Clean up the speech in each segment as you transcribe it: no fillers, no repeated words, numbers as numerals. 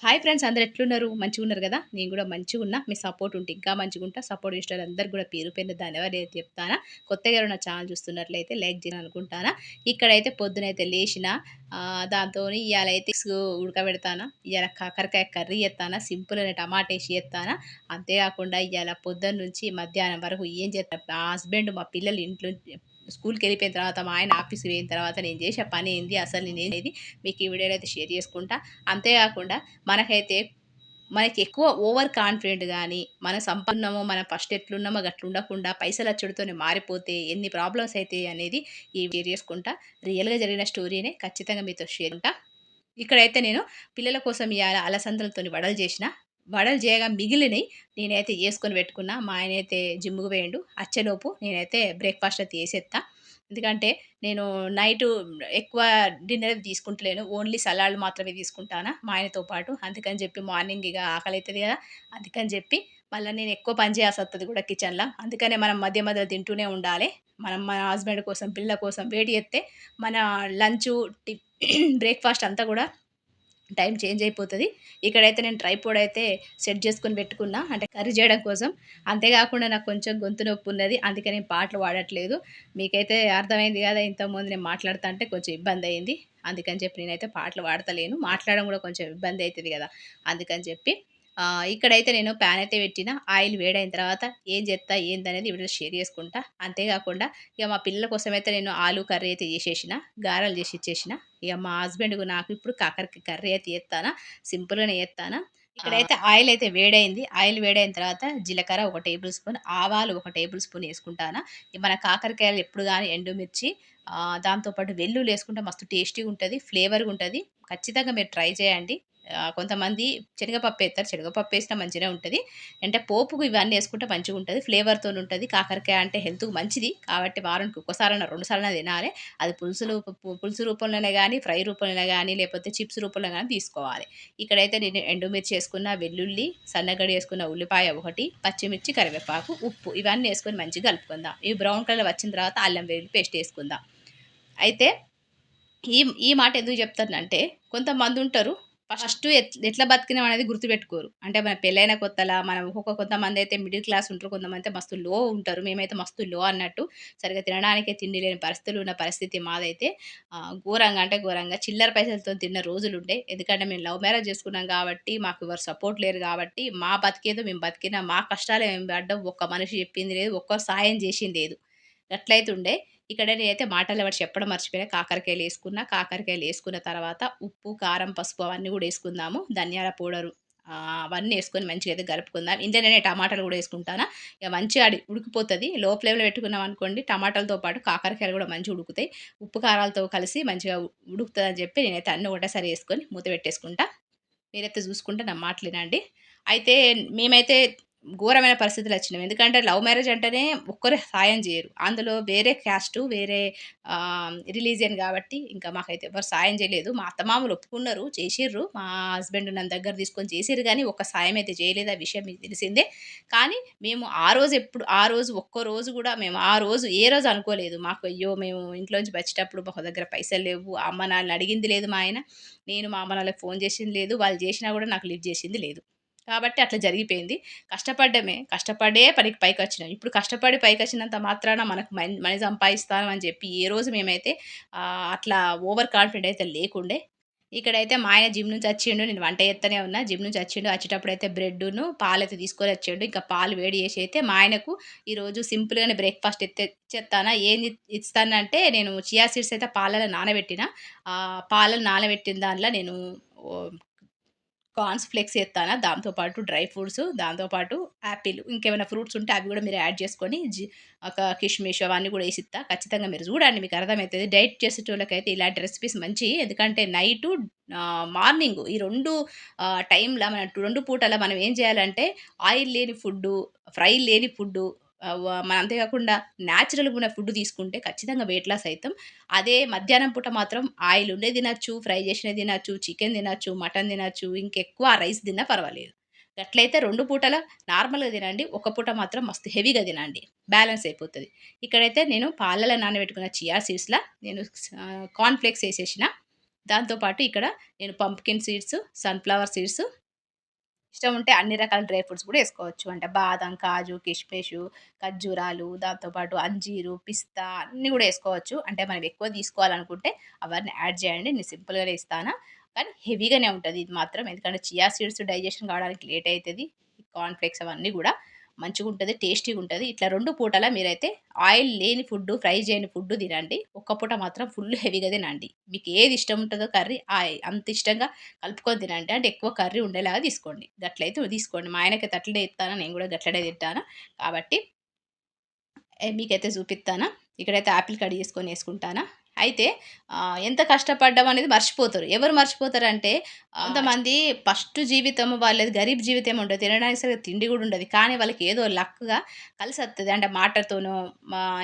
Hi friends, అందరూ ఎట్లున్నారు? మంచిగున్నారు గదా! నేను గూడా మంచిగున్నా. మీ సపోర్ట్ ఉంటే ఇంకా మంచిగుంటా. సపోర్ట్ చేసేటోళ్ళందరికి గూడా పేరు పేరున ధన్యవాదాలు చెప్తానా. కొత్తగా ఎవరైనా ఛానల్ చూస్తున్నట్లయితే లైక్ చేయాలని అనుకుంటానా. ఇక్కడైతే పొద్దునైతే లేషినా, దాంతోని ఇయాలైతే ఎగ్స్ ఉడకబెడతానా. ఇయాల కాకరకాయ కర్రీ చేత్తానా. సింపుల్‌గానే టమాటేసి చేత్తానా. అంతే గాకుండా ఇయాల పొద్దున్నుంచి మధ్యాహ్నం వరకు ఏం చేత్తా, మా హస్బెండ్, మా పిల్లలు ఇంట్లో స్కూల్‌కెళ్ళిపోయిన తర్వాత, మా ఆయన ఆఫీస్‌కి పోయిన తర్వాత నేను చేసే పనేంది, అసలు నేనేది మీకు ఈ వీడియోలో అయితే షేర్ చేసుకుంటా. అంతే గాకుండా మనకైతే మనకెక్కువ ఓవర్ కాన్ఫిడెంట్ గాని, మనం సంపన్నున్నామో, మనం ఫస్ట్ ఎట్లున్నామో గట్లుండకుండా పైసలచ్చుడితోనే మారిపోతే ఎన్ని ప్రాబ్లమ్స్ అయితాయి అనేది ఈ షేర్ చేసుకుంటా. రియల్‌గా జరిగిన స్టోరీనే ఖచ్చితంగా మీతో షేర్ ఉంటా. ఇక్కడైతే నేను పిల్లల కోసం ఇయాల అలసందలతోని వడలు జేషిన. వడలు జేయగా మిగిలినయి నేనైతే యేసుకొని పెట్టుకున్నా. మా ఆయనైతే జిమ్‌కి పోయిండు. అచ్చేలోపు నేనైతే బ్రేక్‌ఫాస్ట్ అయితే చేసేత్తా. ఎందుకంటే నేను నైటు ఎక్కువ డిన్నర్ తీసుకుంటలేను. ఓన్లీ సలాడ్లు మాత్రమే తీసుకుంటానా మా ఆయనతో పాటు. అందుకని చెప్పి మార్నింగ్ ఇగ ఆకలైతది గదా! అందుకని చెప్పి మళ్ళా నేను ఎక్కువ పని చేయాల్సొత్తది గూడా కిచెన్‌ల. అందుకనే మనం మధ్య మధ్యలో తింటూనే ఉండాలే. మనం మన హస్బెండ్ కోసం, పిల్లల కోసం వెయిట్ జేత్తే మన లంచు, బ్రేక్‌ఫాస్ట్ అంతా గూడా టైం చేంజ్ అయిపోతది. ఇక్కడైతే నేను ట్రైపోడ్ అయితే సెట్ చేసుకొని పెట్టుకున్నా. అంటే కర్రీ చేయడం కోసం. అంతే గాకుండా నాకు కొంచెం గొంతు నొప్పున్నది. అందుకే నేను పాటలు పాడట్లేదు. మీకైతే అర్థమైంది గదా! ఇంతకుముందు నేను మాట్లాడుతాంటే కొంచెం ఇబ్బందయింది. అందుకని చెప్పి నేనైతే పాటలు పాడతలేను. మాట్లాడడం గూడా కొంచెం ఇబ్బంది అయితది గదా! అందుకని చెప్పి ఇక్కడైతే నేను ప్యాన్ అయితే పెట్టిన. ఆయిల్ వేడైన తర్వాత ఏం జేత్తా, ఏందనేది ఈ వీడియోలో షేర్ చేసుకుంటా. అంతే గాకుండా ఇగ మా పిల్లల కోసమైతే నేను ఆలు కర్రీ అయితే చేసేషిన. గారెలు చేసి ఇచ్చేషిన. ఇగ మా హస్బెండ్‌కు నాకు ఇప్పుడు కాకరకాయ కర్రీ అయితే చేత్తానా. సింపుల్‌గానే చేత్తానా. ఇక్కడైతే ఆయిల్ అయితే వేడైంది. ఆయిల్ వేడైన తర్వాత జీలకర్ర ఒక టేబుల్ స్పూన్, ఆవాలు ఒక టేబుల్ స్పూన్ యేసుకుంటానా. మన కాకరకాయలు ఎప్పుడు గాని ఎండుమిర్చి, దాంతో పాటు వెల్లుల్లేసుకుంటే మస్తు టేస్టీగుంటది. ఫ్లేవర్‌గుంటది. ఖచ్చితంగా మీరు ట్రై చేయండి. కొంతమంది శనగపప్పేత్తారు. శనగపప్పేసినా మంచిగనే ఉంటది. అంటే పోపుకు ఇవన్నీ యేసుకుంటే మంచిగుంటది. ఫ్లేవర్‌తోనుంటది. కాకరకాయ అంటే హెల్త్‌కు మంచిది. కాబట్టి వారానికి ఒక్కసారన్నా, 2 సార్లన్నా తినాలే. అది పులుసు రూపంలోనే గానీ, ఫ్రై రూపంలోనే గానీ, లేపోతే చిప్స్ రూపంలో గానీ తీసుకోవాలి. ఇక్కడైతే నేను ఎండుమిర్చి యేసుకున్న, వెల్లుల్లి, సన్నగడ్డ యేసుకున్న ఉల్లిపాయ ఒకటి, పచ్చిమిర్చి, కరివేపాకు, ఉప్పు ఇవన్నీ యేసుకొని మంచిగా కలుపుకుందాం. ఇవి బ్రౌన్ కలర్ వచ్చిన తర్వాత అల్లం వెల్లుల్లి పేస్ట్ యేసుకుందాం. అయితే ఈ ఈ మాట ఎందుకు చెప్తానంటే, కొంతమందుంటరు ఫస్టు ఎట్లా బతికినాం అనేది గుర్తుపెట్టుకోరు. అంటే మన పెళ్ళైన కొత్తల మనం కొంతమందైతే మిడిల్ క్లాస్ ఉంటరు. కొంతమందైతే మస్తు లో ఉంటారు. మేమైతే మస్తు లో అన్నట్టు. సరిగ్గా తినడానికే తిండి లేని పరిస్థితులు ఉన్న పరిస్థితి మాదైతే. ఘోరంగా అంటే ఘోరంగా చిల్లర పైసలతోని తిన్న రోజులుండే. ఎందుకంటే మేము లవ్ మ్యారేజ్ చేసుకున్నాం కాబట్టి, మాకు ఎవరు సపోర్ట్ లేరు కాబట్టి, మా బతికేదో మేము బతికినాం. మా కష్టాలే మేము పడ్డాం. ఒక్క మనిషి చెప్పింది లేదు. ఒక్కరు సాయం చేసింది లేదు. గట్లయితుండే. ఇక్కడ నేనైతే మాటల్లో ఒకటి చెప్పడం మర్చిపోయినా. కాకరకాయలేసుకున్న. కాకరకాయలేసుకున్న తర్వాత ఉప్పు, కారం, పసుపు అవన్నీ గూడా యేసుకుందాము. ధనియాల పౌడరు, అవన్నీ యేసుకొని మంచిగా అయితే కలుపుకుందాం. ఇందులోనే టమాటాలు గూడా యేసుకుంటానా. ఇక మంచిగా ఉడికిపోతది. లో ఫ్లేమ్‌లో పెట్టుకున్నామనుకోండి, టమాటాలతో పాటు కాకరకాయలు గూడా మంచిగా ఉడుకుతాయి. ఉప్పు, కారాలతో కలిసి మంచిగా ఉడుకుతదని చెప్పి నేనైతే అన్నీ ఒకటేసారి యేసుకొని మూత పెట్టేసుకుంటా. మీరైతే చూసుకుంటే నా మాటలినండి. అయితే మేమైతే ఘోరమైన పరిస్థితులొచ్చినాం. ఎందుకంటే లవ్ మ్యారేజ్ అంటేనే ఒక్కరు సాయం జేయరు. అందులో వేరే క్యాస్టు, వేరే రిలీజియన్ గాబట్టి ఇంకా మాకైతే ఎవ్వరు సాయం జేయలేదు. మా అత్తమామలు ఒప్పుకున్నారు, చేసిర్రు. మా హస్బెండ్ నన్ను దగ్గర తీసుకొని చేసిర్రు గానీ, ఒక్క సాయం అయితే జేయలేదు. ఆ విషయం మీకు తెలిసిందే. కానీ మేము ఆ రోజు ఒక్కరోజు గూడా మేము ఆ రోజు ఏ రోజు అనుకోలేదు. మాకు అయ్యో! మేము ఇంట్లోంచి వచ్చేటప్పుడు మా దగ్గర పైసలు లేవు. అమ్మ నాన్నని అడిగింది లేదు మా ఆయన. నేను మా అమ్మ నాన్నలకి ఫోను చేసింది లేదు. వాళ్ళు చేషినా గూడా నాకు లిఫ్ట్ చేసింది లేదు. కాబట్టి అట్లా జరిగిపోయింది. కష్టపడ్డమే. కష్టపడే పైకొచ్చినాం. ఇప్పుడు కష్టపడి పైకొచ్చినంత మాత్రాన మనకు మనీ సంపాదిస్తాం అని చెప్పి ఏ రోజు మేమైతే అట్లా ఓవర్ కాన్ఫిడెంట్ అయితే లేకుండే. ఇక్కడైతే మా ఆయన జిమ్ నుంచి వచ్చిండు. నేను వంట చేత్తనే ఉన్నా. జిమ్ నుంచి వచ్చిండు. వచ్చేటప్పుడైతే బ్రెడ్డును, పాలైతే తీసుకొనొచ్చిండు. ఇంకా పాలు వేడి చేసి అయితే మా ఆయనకు ఈరోజు సింపుల్‌గానే బ్రేక్‌ఫాస్ట్ ఇచ్చేత్తానా. ఏంది ఇస్తానంటే నేను చియా సీడ్స్ అయితే పాలలో నానబెట్టిన. పాలలో నానబెట్టిన దాంట్లో నేను ఓహ్, కార్న్స్ ఫ్లేక్స్ ఏత్తానా. దాంతో పాటు డ్రై ఫ్రూట్స్, దాంతో పాటు యాపిల్, ఇంకేమైనా ఫ్రూట్స్ ఉంటే అవి గూడా మీరు యాడ్ చేసుకొని కిష్‌మిష్ అవన్నీ గూడా ఏసిత్తా. ఖచ్చితంగా మీరు చూడండి, మీకు అర్థమైతది. డైట్ చేసేటోళ్ళకైతే ఇలాంటి రెసిపీస్ మంచియి. ఎందుకంటే నైటు, మార్నింగు ఈ 2 టైంల మనం 2 పూటల మనం ఏం చేయాలంటే ఆయిల్ లేని ఫుడ్డు, ఫ్రై లేని ఫుడ్డు, మన అంతే కాకుండా నేచురల్‌గా ఉన్న ఫుడ్ తీసుకుంటే ఖచ్చితంగా వెయిట్ లాస్ అయితాం. అదే మధ్యాహ్నం పూట మాత్రం ఆయిల్ ఉన్నయి తినొచ్చు, ఫ్రై చేసినయి తినొచ్చు, చికెన్ తినొచ్చు, మటన్ తినొచ్చు, ఇంకెక్కువ రైస్ తిన్నా పర్వాలేదు. గట్లయితే 2 పూటల నార్మల్‌గా తినండి. ఒక పూట మాత్రం మస్తు హెవీగా తినండి. బ్యాలెన్స్ అయిపోతది. ఇక్కడైతే నేను పాలలో నానబెట్టుకున్న చియా సీడ్స్‌ల నేను కార్న్ ఫ్లేక్స్ ఏసేసిన. దాంతో పాటు ఇక్కడ నేను పంప్కిన్ సీడ్స్, సన్‌ఫ్లవర్ సీడ్స్ ఇష్టం ఉంటే అన్ని రకాల డ్రై ఫ్రూట్స్ కూడా ఏసుకోవచ్చు. అంటే బాదం, కాజు, కిస్మిసు, ఖర్జూరాలు, దాంతో పాటు అంజీరు, పిస్తా అన్నీ గూడా ఏసుకోవచ్చు. అంటే మనం ఎక్కువ తీసుకోవాలనుకుంటే అవన్నీ యాడ్ చేయండి. నేను సింపుల్‌గానే ఇస్తాను. కానీ హెవీగానే ఉంటది ఇది మాత్రం. ఎందుకంటే చియా సీడ్స్ డైజెషన్ కావడానికి లేట్ అయితది. కార్న్ ఫ్లేక్స్ అవన్నీ గూడా మంచిగుంటది. టేస్టీగుంటది. ఇట్లా 2 పూటలా మీరైతే ఆయిల్ లేని ఫుడ్డు, ఫ్రై చేయని ఫుడ్డు తినండి. ఒక్క పూట మాత్రం ఫుల్ హెవీగా తినండి. మీకు ఏది ఇష్టం ఉంటదో కర్రీ అంత ఇష్టంగా కలుపుకొని తినండి. అంటే ఎక్కువ కర్రీ ఉండేలాగా తీసుకోండి. గట్లయితే తీసుకోండి. మా ఆయనకైతే అట్లనే ఇత్తాను. నేను గూడా గట్లనే తింటాను. కాబట్టి మీకైతే చూపిత్తాను. ఇక్కడైతే ఆపిల్ కట్ చేసుకొని ఏసుకుంటానా. అయితే ఎంత కష్టపడ్డాం అనేది మర్చిపోతారు. ఎవరు మర్చిపోతారంటే కొంతమంది ఫస్ట్ జీవితం వాళ్ళది గరీబ్ జీవితం ఉంటది. తినడానికి సరిగ్గా తిండి గూడా ఉండదు. కానీ వాళ్ళకి ఏదో లక్‌గా కలిసొత్తది. అంటే మాటతోనో,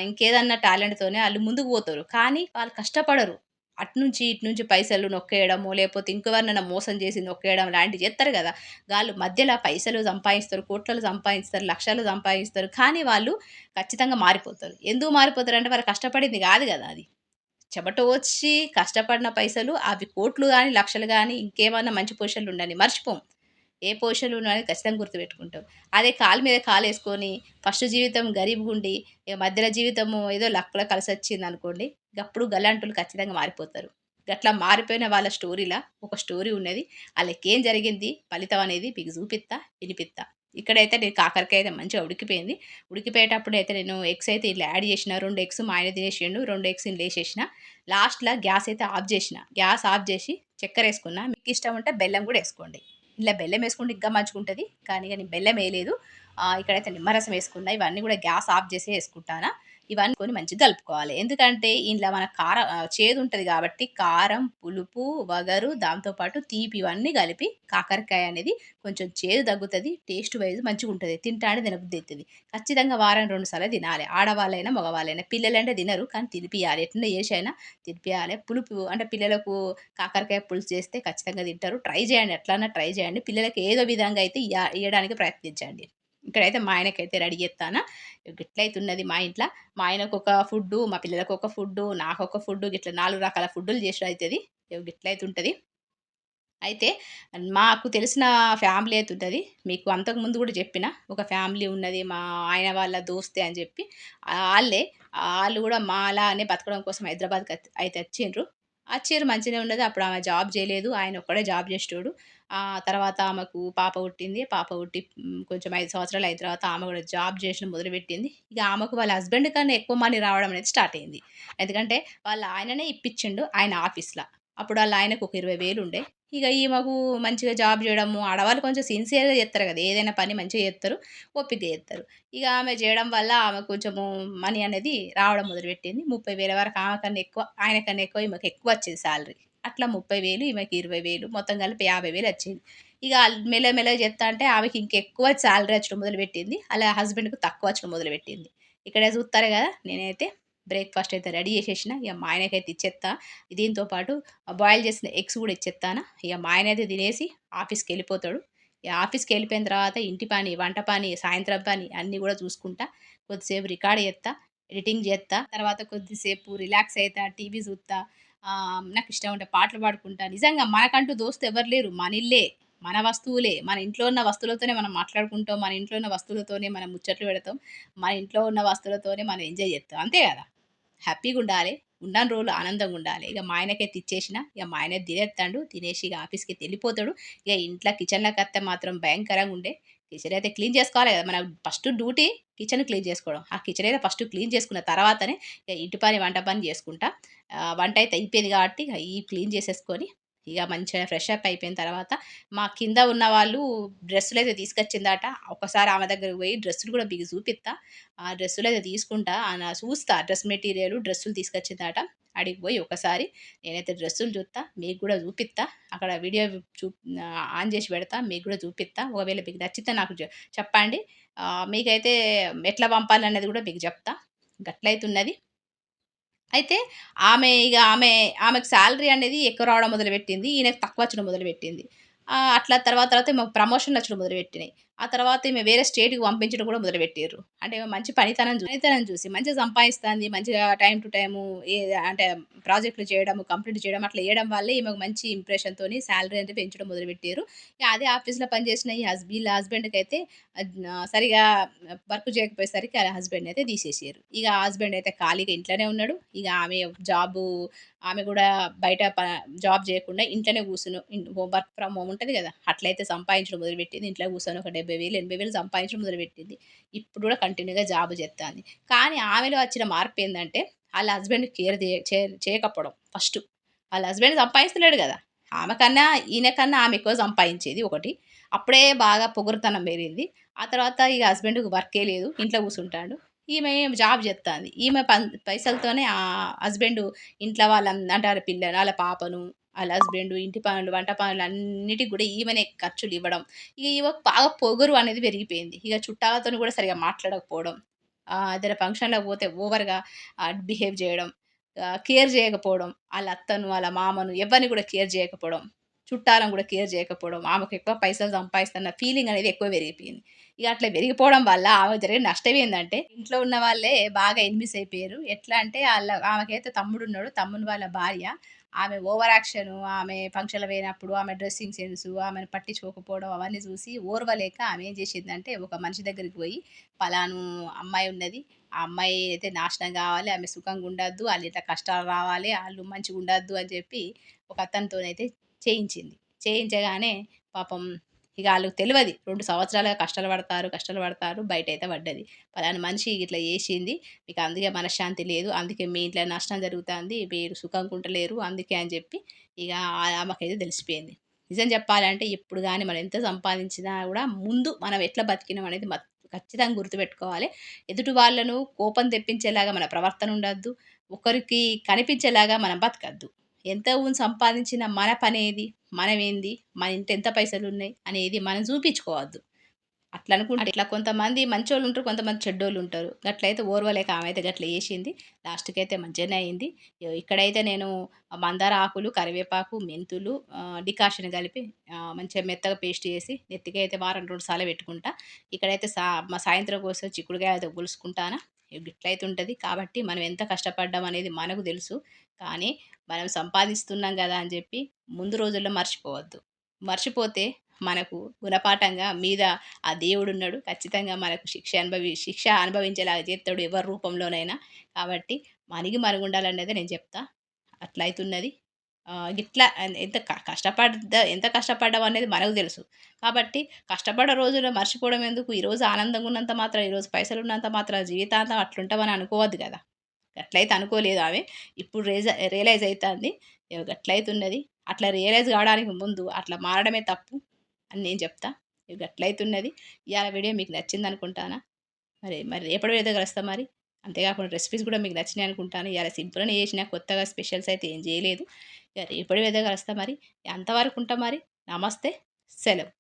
ఇంకేదన్నా టాలెంట్‌తోనే ఆళ్ళు ముందుకు పోతారు. కానీ వాళ్ళు కష్టపడరు. అటునుంచి, ఇటునుంచి పైసలు నొక్కేయడమో, లేపోతే ఇంకెవరినైనా మోసం చేసి నొక్కేయడం లాంటివి జేత్తరు గదా! గాళ్ళు మధ్యల పైసలు సంపాదిస్తారు, కోట్లలు సంపాదిస్తారు, లక్షలు సంపాదిస్తారు. కానీ వాళ్ళు ఖచ్చితంగా మారిపోతారు. ఎందుకు మారిపోతారంటే వాళ్ళు కష్టపడింది గాదు గదా అది. చెమటోడ్చి కష్టపడిన పైసలు అవి కోట్లు గాని, లక్షలు గాని ఇంకేమన్నా మంచి పొజిషన్‌లో ఉండని మర్చిపోం. ఏ పొజిషన్‌లో ఉన్నామని ఖచ్చితంగా గుర్తుపెట్టుకుంటాం. అదే కాలు మీద కాలేసుకొని ఫస్ట్ జీవితం గరీబ్‌గుండి, ఇగ మధ్యలో జీవితము ఏదో లక్‌లో కలిసొచ్చిందనుకోండి, గప్పుడు గల్లంటోళ్ళు ఖచ్చితంగా మారిపోతారు. గట్లా మారిపోయిన వాళ్ళ స్టోరీలా ఒక స్టోరీ ఉన్నది. ఆళ్ళకేం జరిగింది ఫలితం అనేది మీకు జూపిత్తా, వినిపిత్తా. ఇక్కడైతే నేను కాకరకాయ అయితే మంచిగా ఉడికిపోయింది. ఉడికిపోయేటప్పుడైతే నేను ఎగ్స్ అయితే ఇట్లా యాడ్ చేసిన. 2 ఎగ్స్ మా ఆయన తినేసిండు. 2 ఎగ్స్ ఇందులో లాస్ట్‌ల గ్యాస్ అయితే ఆఫ్ జేసిన. గ్యాస్ ఆఫ్ జేసి చక్కెరేసుకున్నా. మీకిష్టం ఉంటే బెల్లం గూడా ఏసుకోండి. ఇలా బెల్లం ఏసుకుంటే ఇంకా మంచిగుంటది. కానీ ఇగ నేను బెల్లం ఏయలేదు. ఇక్కడైతే నిమ్మరసం ఏసుకున్నా. ఇవన్నీ గూడా గ్యాస్ ఆఫ్ జేసే ఏసుకుంటానా. ఇవన్నీ కొని మంచిగా కలుపుకోవాలి. ఎందుకంటే ఇందులో మన చేదుంటది గాబట్టి కారం, పులుపు, వగరు దాంతో పాటు తీపి ఇవన్నీ కలిపి కాకరకాయ అనేది కొంచెం చేదు తగ్గుతది. టేస్ట్ వైస్ మంచిగుంటది. తింటాంటే తినబుద్ధయితది. ఖచ్చితంగా వారం 2 సార్లు తినాలే. ఆడవాళ్ళైనా, మగవాళ్ళైనా. పిల్లలంటే తినరు. కానీ తినిపియాలి. ఎట్లైనా చేసి అయినా తినిపియాలే. పులుపు అంటే పిల్లలకు కాకరకాయ పులుసు చేస్తే ఖచ్చితంగా తింటారు. ట్రై చేయండి. ఎట్లన్నా ట్రై చేయండి. పిల్లలకి ఏదో విధంగా అయితే ఇయ్యడానికి ప్రయత్నించండి. ఇక్కడైతే మా ఆయనకైతే రెడీ చేత్తానా. గిట్లయితున్నది మా ఇంట్ల. మా ఆయనకొక ఫుడ్డు, మా పిల్లలకొక ఫుడ్డు, నాకొక ఫుడ్డు గిట్లా 4 రకాల ఫుడ్డులు చేసుడయితది. గిట్లయితుంటది. అయితే మాకు తెలిసిన ఫ్యామిలీ అయితే ఉంటది. మీకు అంతకుముందు గూడా జెప్పిన. ఒక ఫ్యామిలీ ఉన్నది. మా ఆయన వాళ్ళ దోస్తే అని జెప్పి. ఆళ్ళే ఆళ్ళు గూడా మాలానే బతకడం కోసం హైదరాబాద్‌కి అయితే వచ్చిండ్రు. అచ్చిర్రు మంచిగనే ఉన్నది. అప్పుడు ఆమె జాబ్ జేయలేదు. ఆయన ఒక్కడే జాబ్ జేసేటోడు. తర్వాత ఆమెకు పాప పుట్టింది. పాప పుట్టి కొంచెం 5 సంవత్సరాలు అయిన తర్వాత ఆమె గూడా జాబ్ జేసడం మొదలుపెట్టింది. ఇగ ఆమెకు వాళ్ళ హస్బెండ్ కన్నా ఎక్కువ మనీ రావడం అనేది స్టార్ట్ అయింది. ఎందుకంటే వాళ్ళ ఆయననే ఇప్పిచ్చిండు ఆయన ఆఫీస్‌ల. అప్పుడు ఆళ్ళ ఆయనకు ఒక 20,000 ఉండే. ఇగ ఈమెకు మంచిగా జాబ్ జేయడము, ఆడవాళ్ళు కొంచెం సిన్సియర్‌గా జేత్తరు గదా! ఏదైనా పని మంచిగా జేత్తరు. ఓపికగా జేత్తరు. ఇగ ఆమె జేయడం వల్ల ఆమెకు కొంచెము మనీ అనేది రావడం మొదలుపెట్టింది. 30,000 వరకు ఆమె కన్నా ఎక్కువ, ఆయన కన్నా ఎక్కువ ఈమెకు ఎక్కువొచ్చేది సాలరీ. అట్లా 30,000 ఈమెకి 20,000 మొత్తం కలిపి 50,000 వచ్చేది. ఇగ మెల్లమెల్లగా జేత్తాంటే ఆమెకి ఇంకెక్కువ సాలరీ వచ్చడం మొదలుపెట్టింది. ఆళ్ళ హస్బెండ్‌కి తక్కువ వచ్చడం మొదలుపెట్టింది. ఇక్కడ చూత్తారు గదా! నేనైతే బ్రేక్‌ఫాస్ట్ అయితే రెడీ జేసేసిన. ఇగ మా ఆయనకైతే ఇచ్చేత్తా. దీంతో పాటు బాయిల్ చేసిన ఎగ్స్ గూడా ఇచ్చేత్తాను. ఇగ మా ఆయనైతే తినేసి ఆఫీస్‌కెళ్ళిపోతాడు. ఇగ ఆఫీస్‌కెళ్ళిపోయిన తర్వాత ఇంటి పని, వంట పని, సాయంత్రం పని అన్నీ గూడా చూసుకుంటా. కొద్దిసేపు రికార్డ్ జేత్తా, ఎడిటింగ్ జేత్తా. తర్వాత కొద్దిసేపు రిలాక్స్ అయితా, టీవీ జూత్తా. నాకిష్టం ఉంటే పాటలు పాడుకుంటా. నిజంగా మనకంటూ దోస్తు ఎవరు లేరు. మన ఇల్లే, మన వస్తువులే. మన ఇంట్లో ఉన్న వస్తువులతోనే మనం మాట్లాడుకుంటాం. మన ఇంట్లో ఉన్న వస్తువులతోనే మనం ముచ్చట్లు పెడతాం. మన ఇంట్లో ఉన్న వస్తువులతోనే మనం ఎంజాయ్ జేత్తాం. అంతే గదా! హ్యాపీగుండాలే. ఉన్నన్ని రోజులు ఆనందంగుండాలే. ఇగ మా ఆయనకైతే ఇచ్చేషిన. ఇగ మా ఆయన తినేత్తాండు. తినేసి ఇగ ఆఫీస్‌కైతే ఎళ్ళిపోతాడు. ఇగ ఇంట్ల కిచెన్‌లోకత్తే మాత్రం భయంకరంగుండే. కిచెన్ అయితే క్లీన్ చేసుకోవాలి గదా! మన ఫస్ట్ డ్యూటీ కిచెన్ క్లీన్ చేసుకోవడం. ఆ కిచెన్ అయితే ఫస్ట్ క్లీన్ చేసుకున్న తర్వాతనే ఇగ ఇంటి పని, వంట పని జేసుకుంటా. వంట అయితే అయిపోయింది గాబట్టి ఇగ క్లీన్ చేసేసుకొని, ఇగ మంచిగా ఫ్రెష్ అప్ అయిపోయిన తర్వాత మా కింద ఉన్న వాళ్ళు డ్రెస్సులైతే తీసుకొచ్చిందట. ఒక్కసారి ఆమె దగ్గరికి పోయి డ్రెస్సులు గూడా మీకు చూపిత్తా. ఆ డ్రెస్సులయితే తీసుకుంటా. చూస్తా డ్రెస్ మెటీరియల్, డ్రెస్సులు తీసుకొచ్చిందట. ఆడికి పోయి ఒకసారి నేనైతే డ్రెస్సులు జూత్తా. మీకు గూడా జూపిత్తా. అక్కడ వీడియో చూ ఆన్ జేసి పెడతా. మీకు గూడా జూపిత్తా. ఒకవేళ మీకు నచ్చితే నాకు చెప్పండి. మీకైతే ఎట్లా పంపాలన్నది గూడా మీకు జెప్తా. గట్లయితున్నది. అయితే ఆమెకు సాలరీ అనేది ఎక్కువ రావడం మొదలుపెట్టింది. ఈయనకు తక్కువ వచ్చడం మొదలుపెట్టింది. అట్లా తర్వాత తర్వాత మాకు ప్రమోషన్‌లొచ్చడం మొదలుపెట్టినాయి. ఆ తర్వాత ఈమె వేరే స్టేట్‌కి పంపించడం కూడా మొదలుపెట్టిర్రు. అంటే ఈమె మంచి పనితనం చూసి మంచిగా సంపాదిస్తాంది. మంచిగా టైమ్ టు టైము ఏ అంటే ప్రాజెక్ట్‌లు చేయడము, కంప్లీట్ చేయడం అట్లా చేయడం వల్లే ఈమెకు మంచి ఇంప్రెషన్‌తోని సాలరీ అనేది పెంచడం మొదలుపెట్టిర్రు. ఇక అదే ఆఫీస్‌లో పనిచేసిన వీళ్ళ హస్బెండ్‌కైతే సరిగా వర్క్ చేయకపోయేసరికి ఆళ్ళ హస్బెండ్‌నయితే తీసేసిర్రు. ఇక ఆ హస్బెండ్ అయితే ఖాళీగా ఇంట్లోనే ఉన్నాడు. ఇక ఆమె జాబు ఆమె గూడా బయట జాబ్ జేయకుండా ఇంట్లోనే కూర్చుని వర్క్ ఫ్రమ్ హోమ్ ఉంటది గదా! అట్లయితే సంపాదించడం మొదలుపెట్టింది. ఇంట్లో కూర్చొని ఒక 70,000, 80,000 సంపాదించడం మొదలుపెట్టింది. ఇప్పుడు గూడా కంటిన్యూ‌గా జాబ్ జేత్తాంది. కానీ ఆమెలో వచ్చిన మార్పేందంటే, ఆళ్ళ హస్బెండ్ కేర్ చేయకపోవడం ఫస్టు. ఆళ్ళ హస్బెండ్ సంపాదిస్తలేడు గదా! ఆమె కన్నా, ఈయన కన్నా ఆమె ఎక్కువ సంపాదించేది ఒకటి. అప్పుడే బాగా పొగరుతనం పెరిగింది. ఆ తర్వాత ఇగ హస్బెండ్‌కి వర్కే లేదు. ఇంట్లో కూర్చుంటాండు. ఈమె జాబ్ జేత్తాంది. ఈమె పైసలతోనే హస్బెండు ఇంట్లో అంటే ఆళ్ళ పిల్లలు, ఆళ్ళ పాపను, ఆళ్ళ హస్బెండు, ఇంటి పనులు, వంట పనులు అన్నిటికి గూడా ఈమెనే ఖర్చులివ్వడం. ఇగ ఈమెకు బాగా పొగరు అనేది పెరిగిపోయింది. ఇగ చుట్టాలతోని గూడా సరిగ్గా మాట్లాడకపోవడం. ఏదైనా ఫంక్షన్‌లకు పోతే ఓవర్‌గా బిహేవ్ జేయడం. కేర్ జేయకపోవడం. ఆళ్ళ అత్తను, ఆళ్ళ మామను ఎవరిని గూడా కేర్ జేయకపోవడం. చుట్టాలను గూడా కేర్ జేయకపోవడం. ఆమెకు ఎక్కువ పైసలు సంపాదిస్తున్న ఫీలింగ్ అనేది ఎక్కువ పెరిగిపోయింది. ఇగ అట్లా పెరిగిపోవడం వల్ల ఆమెకు జరిగిన నష్టం ఏందంటే, ఇంట్లో ఉన్న వాళ్ళే బాగా ఎనిమీస్ అయిపోయారు. ఎట్లా అంటే ఆమెకైతే తమ్ముడున్నాడు. తమ్ముని వాళ్ళ భార్య, ఆమె ఓవర్ యాక్షను, ఆమె ఫంక్షన్‌లకు పోయినప్పుడు ఆమె డ్రెస్సింగ్ సెన్సు, ఆమెను పట్టించుకోకపోవడం అవన్నీ చూసి ఓర్వలేక ఆమె ఏం చేసిందంటే, ఒక మనిషి దగ్గరికి పోయి, "పలాను అమ్మాయి ఉన్నది. ఆ అమ్మాయి అయితే నాశనం గావాలి. ఆమె సుఖంగా ఉండద్దు. ఆళ్ళిట్లా కష్టాలు రావాలి. ఆళ్ళు మంచిగుండద్దు" అని చెప్పి ఒక అతనితోనైతే చేయించింది. చేయించగానే పాపం ఇగ ఆళ్ళకి తెలవది. 2 సంవత్సరాలుగా కష్టాలు పడతారు. బయటైతే పడ్డది. పలానా మనిషి ఇట్లా చేశింది. మీకు అందుకే మనశ్శాంతి లేదు. అందుకే మీ ఇంట్లో నష్టం జరుగుతాంది. మీరు సుఖంగా ఉంటలేరు. అందుకే అని చెప్పి ఇగ ఆమెకైతే తెలిసిపోయింది. నిజం చెప్పాలంటే ఇప్పుడు గాని మనం ఎంత సంపాదించినా గూడా ముందు మనం ఎట్లా బతికినాం అనేది ఖచ్చితంగా గుర్తుపెట్టుకోవాలి. ఎదుటి వాళ్ళను కోపం తెప్పించేలాగా మన ప్రవర్తన ఉండద్దు. ఒకరికి కనిపించేలాగా మనం బతకద్దు. ఎంత సంపాదించిన మన పనేది? మనమేంది? మన ఇంట ఎంత పైసలున్నాయి? అనేది మనం చూపించుకోవద్దు. అట్లనుకుంటే ఇట్లా కొంతమంది మంచోళ్ళుంటరు. కొంతమంది చెడ్డోళ్ళుంటరు. గట్లయితే ఓర్వలేక ఆమె అయితే గట్ల చేశింది. లాస్ట్‌కైతే మంచిగానే అయింది. ఇక్కడైతే నేను మందార ఆకులు, కరివేపాకు, మెంతులు డికాషన్ కలిపి మంచిగా మెత్తగా పేస్ట్ చేసి నెత్తికైతే వారం 2 సార్లు పెట్టుకుంటా. ఇక్కడైతే సాయంత్రం కోసం చిక్కుడుగాయ అయితే పులుసుకుంటానా. గిట్లయితే ఉంటది. కాబట్టి మనం ఎంత కష్టపడ్డాం అనేది మనకు తెలుసు. కానీ మనం సంపాదిస్తున్నాం గదా అని జెప్పి ముందు రోజుల్లో మర్చిపోవద్దు. మర్చిపోతే మనకు గుణపాఠంగా మీద ఆ దేవుడున్నాడు. ఖచ్చితంగా మనకు శిక్ష అనుభవించేలాగా జేత్తడు ఎవరి రూపంలోనైనా. కాబట్టి మనకి మరుగుండాలనేదే నేను చెప్తా. అట్లయితున్నది. గిట్లా ఎంత కష్టపడ్డాం అనేది మనకు తెలుసు. కాబట్టి కష్టపడ్డ రోజుల్లో మర్చిపోవడం ఎందుకు? ఈరోజు ఆనందంగా ఉన్నంత మాత్రాన, ఈరోజు పైసలున్నంత మాత్రాన జీవితాంతం అట్లుంటామని అనుకోవద్దు గదా! గట్లయితే అనుకోలేదు ఆమె. ఇప్పుడు రియలైజ్ అయితాంది. ఇగ గట్లయితున్నది. అట్లా రియలైజ్ కావడానికి ముందు అట్లా మారడమే తప్పు అని నేను చెప్తా. ఇగ గట్లయితున్నది. ఇయాల వీడియో మీకు నచ్చిందనుకుంటానా. మరి రేపటి వీడియోతో కలుస్తా మరి. అంతేకాకుండా రెసిపీస్ కూడా మీకు నచ్చినాయి అనుకుంటాను. ఇయాల సింపుల్‌గానే చేసినా. కొత్తగా స్పెషల్స్ అయితే ఏం చేయలేదు. ఇగ రేపటి వీడియోతో కలుస్తా మరి. అంతవరకు ఉంటా మరి. నమస్తే. సెలవు.